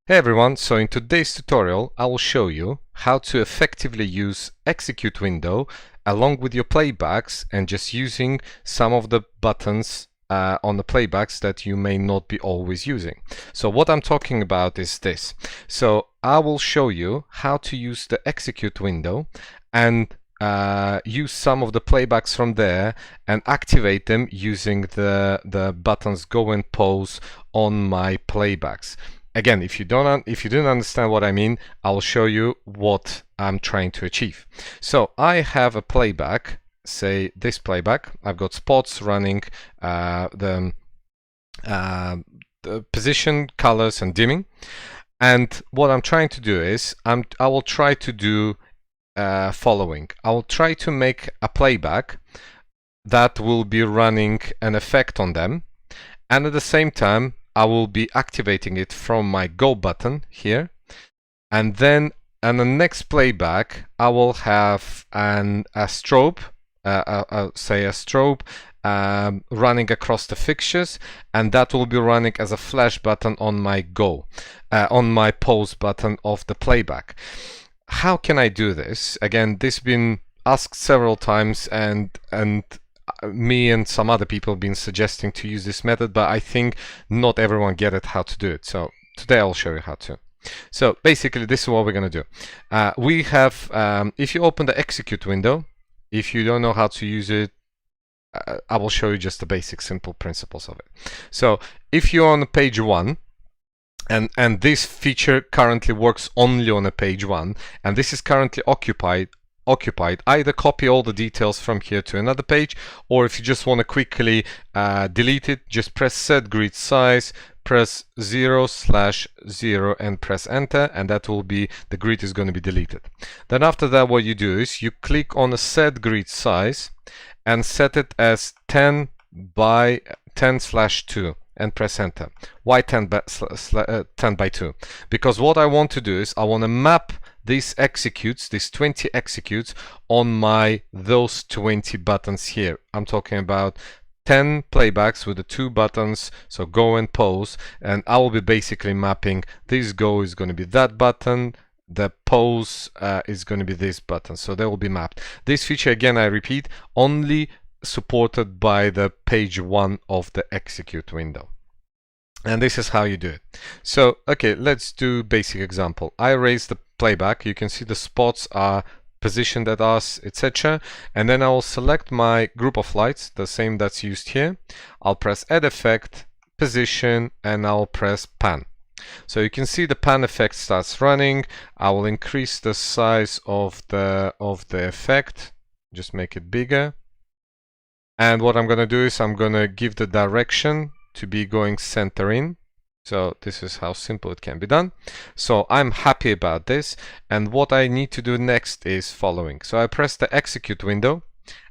Hey everyone, so in today's tutorial I will show you how to effectively use execute window along with your playbacks and just using some of the buttons on the playbacks that you may not be always using. So what I'm talking about is this. So I will show you how to use the execute window and use some of the playbacks from there and activate them using the buttons go and pause on my playbacks. Again, if you didn't understand what I mean, I'll show you what I'm trying to achieve. So I have a playback, say this playback. I've got spots running, the position, colors, and dimming. And what I'm trying to do is I will try to do following. I will try to make a playback that will be running an effect on them, and at the same time I will be activating it from my go button here, and then on the next playback I will have a strobe, say a strobe running across the fixtures, and that will be running as a flash button on my go, on my pause button of the playback. How can I do this? Again, this has been asked several times, and me and some other people have been suggesting to use this method, but I think not everyone get it how to do it. So today I'll show you how to. So basically this is what we're going to do. We have, if you open the execute window, if you don't know how to use it, I will show you just the basic simple principles of it. So if you're on page 1, and this feature currently works only on a page 1, and this is currently occupied, either copy all the details from here to another page, or if you just want to quickly delete it, just press set grid size, press 0/0 and press enter, and that will be, the grid is going to be deleted. Then after that, what you do is you click on the set grid size and set it as 10 by 10/2 and press enter. Why 10 by 2? Because what I want to do is I want to map these executes, these 20 executes, on those 20 buttons here. I'm talking about 10 playbacks with the 2 buttons, so go and pause, and I will be basically mapping this go is going to be that button, the pause is going to be this button, so they will be mapped. This feature, again, I repeat, only supported by the page 1 of the execute window. And this is how you do it. So okay, let's do basic example. I raise the playback, you can see the spots are positioned at us, etc. And then I will select my group of lights, the same that's used here. I'll press add effect, position, and I'll press pan. So you can see the pan effect starts running. I will increase the size of the effect, just make it bigger. And what I'm going to do is I'm going to give the direction to be going center in. So this is how simple it can be done. So I'm happy about this, and what I need to do next is following. So I press the execute window,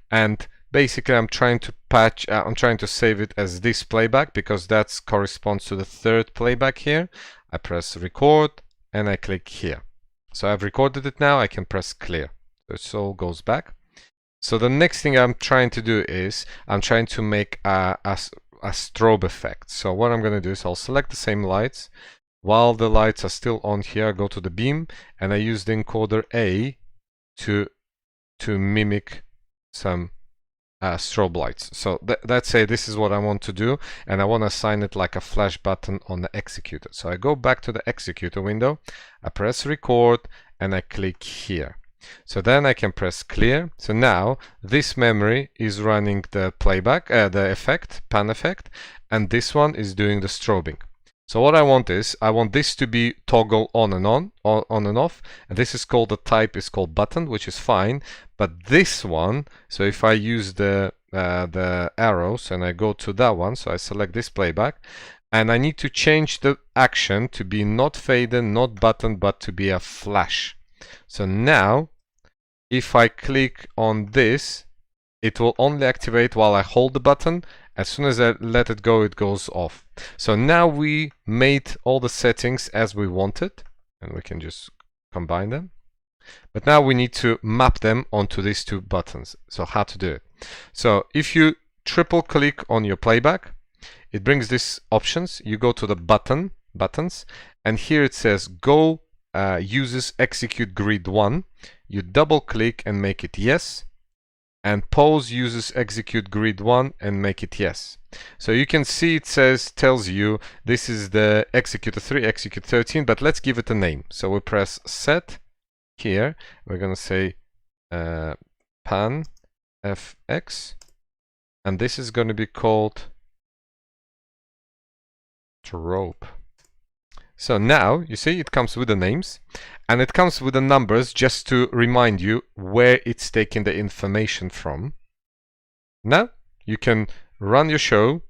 and basically I'm trying to save it as this playback, because that corresponds to the third playback here. I press record and I click here. So I've recorded it now. I can press clear, so it all goes back. So the next thing I'm trying to do is I'm trying to make a strobe effect. So what I'm going to do is I'll select the same lights. While the lights are still on here, I go to the beam and I use the encoder A to mimic some strobe lights. So let's say this is what I want to do, and I want to assign it like a flash button on the executor. So I go back to the executor window, I press record, and I click here. So then I can press clear. So now this memory is running the playback, the effect, pan effect, and this one is doing the strobing. So what I want is I want this to be toggle on and off, and this is called, the type is called button, which is fine. But this one, so if I use the arrows and I go to that one, so I select this playback, and I need to change the action to be not fader, not button, but to be a flash. So now if I click on this, it will only activate while I hold the button. As soon as I let it go, it goes off. So now we made all the settings as we wanted, and we can just combine them. But now we need to map them onto these 2 buttons. So how to do it? So if you triple click on your playback, it brings these options. You go to the buttons, and here it says Go uses execute grid 1. You double click and make it yes, and pause uses execute grid 1 and make it yes. So you can see it tells you this is the executor 3, execute 13, but let's give it a name. So we press set here. We're going to say pan fx, and this is going to be called trope. So now you see it comes with the names, and it comes with the numbers just to remind you where it's taking the information from. Now you can run your show,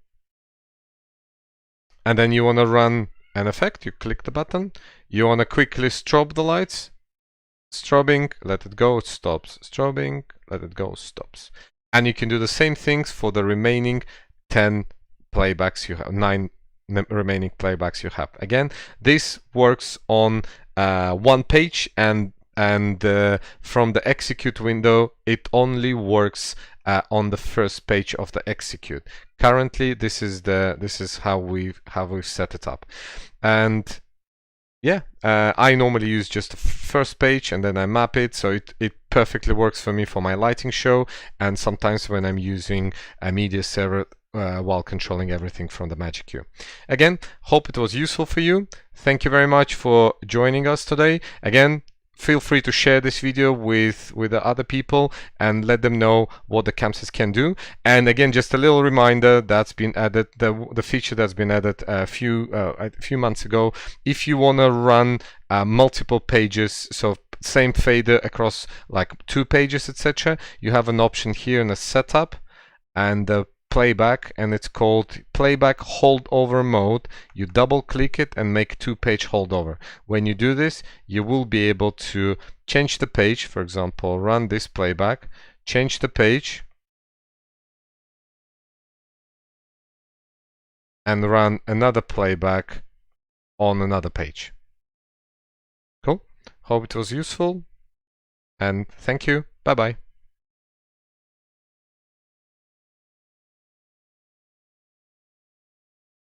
and then you want to run an effect. You click the button. You want to quickly strobe the lights. Strobing, let it go, it stops. Strobing, let it go, stops. And you can do the same things for the remaining 10 playbacks you have, 9 remaining playbacks you have. Again, this works on one page, and from the execute window, it only works on the first page of the execute. Currently, this is how we've set it up, and yeah, I normally use just the first page and then I map it, so it perfectly works for me for my lighting show, and sometimes when I'm using a media server while controlling everything from the MagicQ. Again, hope it was useful for you. Thank you very much for joining us today. Again, feel free to share this video with the other people and let them know what the ChamSys can do. And again, just a little reminder that's been added, the feature that's been added a few months ago. If you want to run multiple pages, so same fader across like 2 pages, etc., you have an option here in the setup and the playback, and it's called playback holdover mode. You double click it and make 2-page holdover. When you do this, you will be able to change the page. For example, run this playback, change the page, and run another playback on another page. Cool. Hope it was useful, and thank you. Bye bye.